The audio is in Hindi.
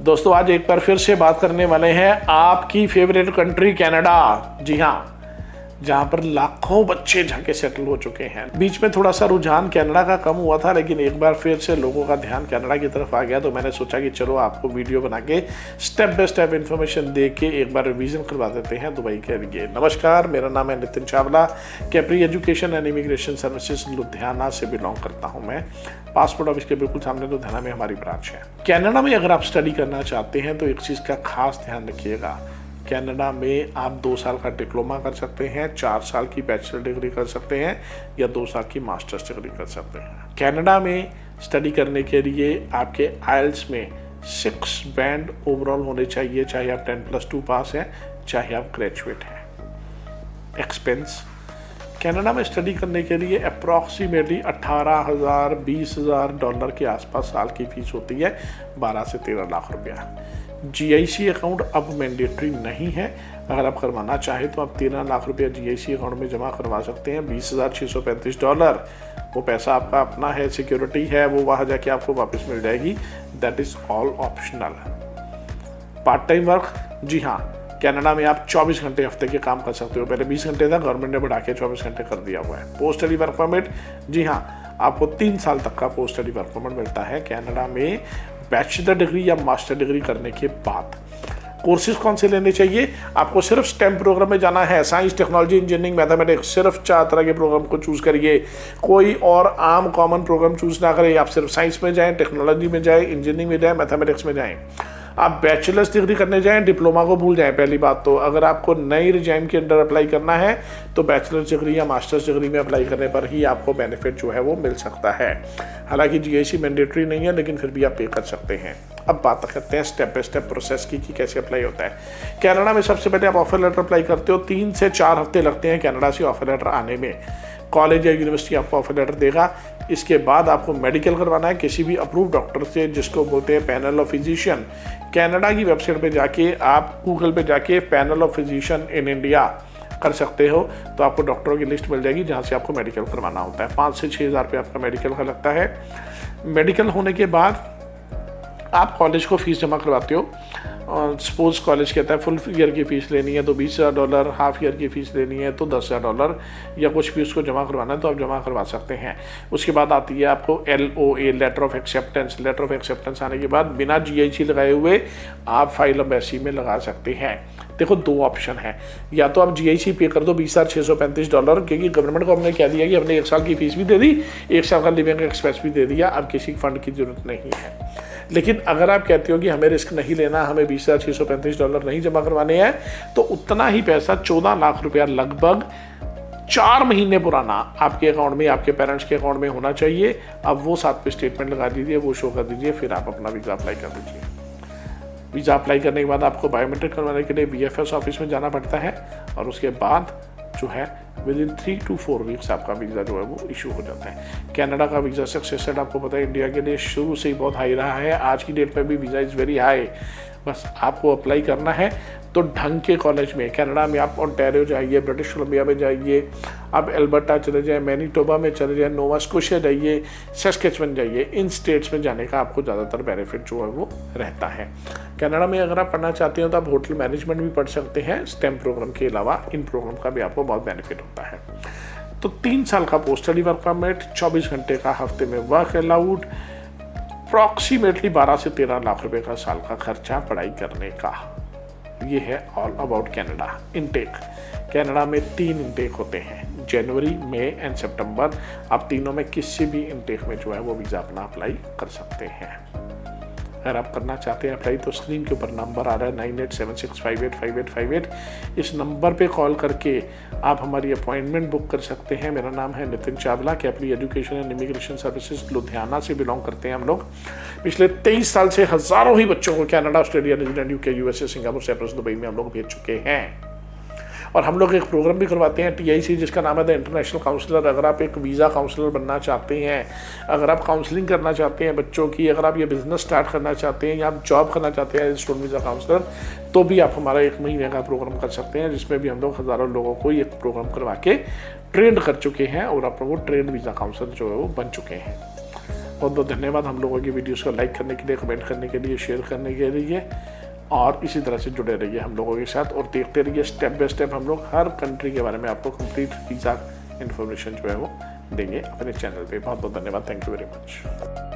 दोस्तों आज एक बार फिर से बात करने वाले हैं आपकी फेवरेट कंट्री कनाडा। जी हाँ, जहाँ पर लाखों बच्चे जाके सेटल हो चुके हैं। बीच में थोड़ा सा रुझान कनाडा का कम हुआ था, लेकिन एक बार फिर से लोगों का ध्यान कनाडा की तरफ आ गया, तो मैंने सोचा कि चलो आपको वीडियो बना के स्टेप बाय स्टेप इन्फॉर्मेशन दे के एक बार रिवीजन करवा देते हैं दुबई के लिए। नमस्कार, मेरा नाम है Nitin Chawla, Capri education and immigration services Ludhiana से बिलोंग करता हूँ मैं। पासपोर्ट ऑफिस के बिल्कुल सामने लुधियाना में हमारी ब्रांच है। कनाडा में अगर आप स्टडी करना चाहते हैं तो एक चीज़ का खास ध्यान रखिएगा, कनाडा में आप 2 साल का डिप्लोमा कर सकते हैं, 4 साल की बैचलर डिग्री कर सकते हैं या 2 साल की मास्टर्स डिग्री कर सकते हैं। कनाडा में स्टडी करने के लिए आपके आइल्स में 6 बैंड ओवरऑल होने चाहिए, चाहे आप 10+2 पास हैं, चाहे आप ग्रेजुएट हैं। एक्सपेंस कनाडा में स्टडी करने के लिए अप्रॉक्सीमेटली 18,000 $20,000 डॉलर के आसपास साल की फीस होती है, 12 से 13 लाख रुपया। GIC अकाउंट अब मैंडेटरी नहीं है, अगर आप करवाना चाहें तो आप 13 लाख रुपया GIC अकाउंट में जमा करवा सकते हैं। $20,635 वो पैसा आपका अपना है, सिक्योरिटी है, वो वहाँ जाके आपको वापस मिल जाएगी। That is all optional. Part time work, जी हाँ, कनाडा में आप 24 घंटे हफ्ते के काम कर सकते हो। पहले 20 घंटे था, गवर्नमेंट ने बढ़ा के 24 घंटे कर दिया हुआ है। पोस्ट स्टडी वर्क परमिट, जी हाँ, आपको 3 साल तक का पोस्ट स्टडी वर्क परमिट मिलता है कनाडा में बैचलर डिग्री या मास्टर डिग्री करने के बाद। कोर्सेज कौन से लेने चाहिए? आपको सिर्फ स्टेम प्रोग्राम में जाना है, साइंस, टेक्नोलॉजी, इंजीनियरिंग, मैथमेटिक्स, सिर्फ 4 तरह के प्रोग्राम को चूज़ करिए। कोई और आम कॉमन प्रोग्राम चूज़ ना करें। आप सिर्फ साइंस में जाएं, टेक्नोलॉजी में जाएं, इंजीनियरिंग में जाएं, मैथमेटिक्स में जाएं। आप बैचलर्स डिग्री करने जाएं, डिप्लोमा को भूल जाएं। पहली बात तो अगर आपको नई रिजाइम के अंडर अप्लाई करना है तो बैचलर्स डिग्री या मास्टर्स डिग्री में अप्लाई करने पर ही आपको बेनिफिट जो है वो मिल सकता है। हालांकि GIC मैंडेटरी नहीं है, लेकिन फिर भी आप पे कर सकते हैं। अब बात करते हैं स्टेप बाय स्टेप प्रोसेस की कि कैसे अप्लाई होता है। कनाडा में सबसे पहले आप ऑफर लेटर अप्लाई करते हो। 3 से 4 हफ्ते लगते हैं कनाडा से ऑफर लेटर आने में। कॉलेज या यूनिवर्सिटी आपको ऑफर लेटर देगा। इसके बाद आपको मेडिकल करवाना है किसी भी अप्रूव डॉक्टर से, जिसको बोलते हैं पैनल ऑफ फिजिशियन। कनाडा की वेबसाइट पे जाके आप गूगल पे जाके panel of physician in India कर सकते हो, तो आपको डॉक्टरों की लिस्ट मिल जाएगी जहाँ से आपको मेडिकल करवाना होता है। 5 से 6 हज़ार रुपये आपका मेडिकल का लगता है। मेडिकल होने के बाद आप कॉलेज को फीस जमा करवाते हो। सपोज कॉलेज कहता है फुल ईयर की फ़ीस लेनी है तो $20,000, हाफ ईयर की फ़ीस लेनी है तो $10,000 या कुछ भी उसको जमा करवाना है तो आप जमा करवा सकते हैं। उसके बाद आती है आपको LOA, letter of acceptance. Letter of acceptance आने के बाद बिना GIC लगाए हुए आप फाइल एम्बेसी में लगा सकते हैं। देखो 2 ऑप्शन है, या तो आप GIC पे कर दो $20,635, क्योंकि गवर्नमेंट को हमने कह दिया कि हमने 1 साल की फ़ीस भी दे दी, 1 साल का लिविंग एक्सपेंस भी दे दिया, अब किसी फंड की ज़रूरत नहीं है। लेकिन अगर आप कहते हो कि हमें रिस्क नहीं लेना, हमें $20,635 नहीं जमा करवाने हैं, तो उतना ही पैसा 14 लाख रुपया लगभग 4 महीने पुराना आपके अकाउंट में, आपके पेरेंट्स के अकाउंट में होना चाहिए। अब वो साथ पे स्टेटमेंट लगा दीजिए, वो शो कर दीजिए, फिर आप अपना वीज़ा अप्लाई कर दीजिए। वीज़ा अप्लाई करने के बाद आपको बायोमेट्रिक करवाने के लिए VFS ऑफिस में जाना पड़ता है, और उसके बाद जो है विदिन 3 to 4 वीक्स आपका वीज़ा जो है वो इशू हो जाता है। कनाडा का वीज़ा सक्सेस रेट आपको पता है इंडिया के लिए शुरू से ही बहुत हाई रहा है, आज की डेट में भी वीज़ा इज़ वेरी हाई। बस आपको अप्लाई करना है तो ढंग के कॉलेज में। कनाडा में आप ओंटारियो जाइए, ब्रिटिश कोलंबिया में जाइए, आप एल्बर्टा चले जाएँ, मैनीटोबा में चले जाएँ, नोवा स्कोशिया जाइए, सस्केचुअन जाइए। इन स्टेट्स में जाने का आपको ज़्यादातर बेनिफिट जो है वो रहता है। कनाडा में अगर आप पढ़ना चाहते हो तो आप होटल मैनेजमेंट भी पढ़ सकते हैं। स्टेम प्रोग्राम के अलावा इन प्रोग्राम का भी आपको बहुत बेनिफिट होता है। तो 3 साल का पोस्ट स्टडी वर्क परमिट, 24 घंटे का हफ्ते में वर्क अलाउड, अप्रॉक्सीमेटली 12 से 13 लाख रुपए का साल का खर्चा पढ़ाई करने का। ये है all about Canada. Intake Canada में 3 इनटेक होते हैं, जनवरी, मई एंड सितंबर। आप तीनों में किसी भी इनटेक में जो है वो वीज़ा अपना अप्लाई कर सकते हैं। अगर आप करना चाहते हैं अप्लाई तो स्क्रीन के ऊपर नंबर आ रहा है 9876585858। इस नंबर पे कॉल करके आप हमारी अपॉइंटमेंट बुक कर सकते हैं। मेरा नाम है Nitin Chawla, Capri education and immigration services Ludhiana से बिलोंग करते हैं हम लोग। पिछले 23 साल से हज़ारों ही बच्चों को Canada, Australia, New Zealand, UK, USA, Singapore, Cyprus, Dubai में हम लोग भेज चुके हैं। और हम लोग एक प्रोग्राम भी करवाते हैं TIC, जिसका नाम है द इंटरनेशनल काउंसलर। अगर आप एक वीज़ा काउंसलर बनना चाहते हैं, अगर आप काउंसलिंग करना चाहते हैं बच्चों की, अगर आप ये बिज़नेस स्टार्ट करना चाहते हैं या आप जॉब करना चाहते हैं स्टूडेंट वीज़ा काउंसलर, तो भी आप हमारा 1 महीने का प्रोग्राम कर सकते हैं, जिसमें भी हम लोग हज़ारों लोगों को ये प्रोग्राम करवा के ट्रेंड कर चुके हैं और आप लोग ट्रेंड वीज़ा काउंसलर जो है वो बन चुके हैं। बहुत बहुत धन्यवाद हम लोगों की वीडियोस को लाइक करने के लिए, कमेंट करने के लिए, शेयर करने के लिए, और इसी तरह से जुड़े रहिए हम लोगों के साथ और देखते रहिए स्टेप बाय स्टेप हम लोग हर कंट्री के बारे में आपको कंप्लीट वीज़ा इन्फॉर्मेशन जो है वो देंगे अपने चैनल पे। बहुत बहुत धन्यवाद। Thank you very much.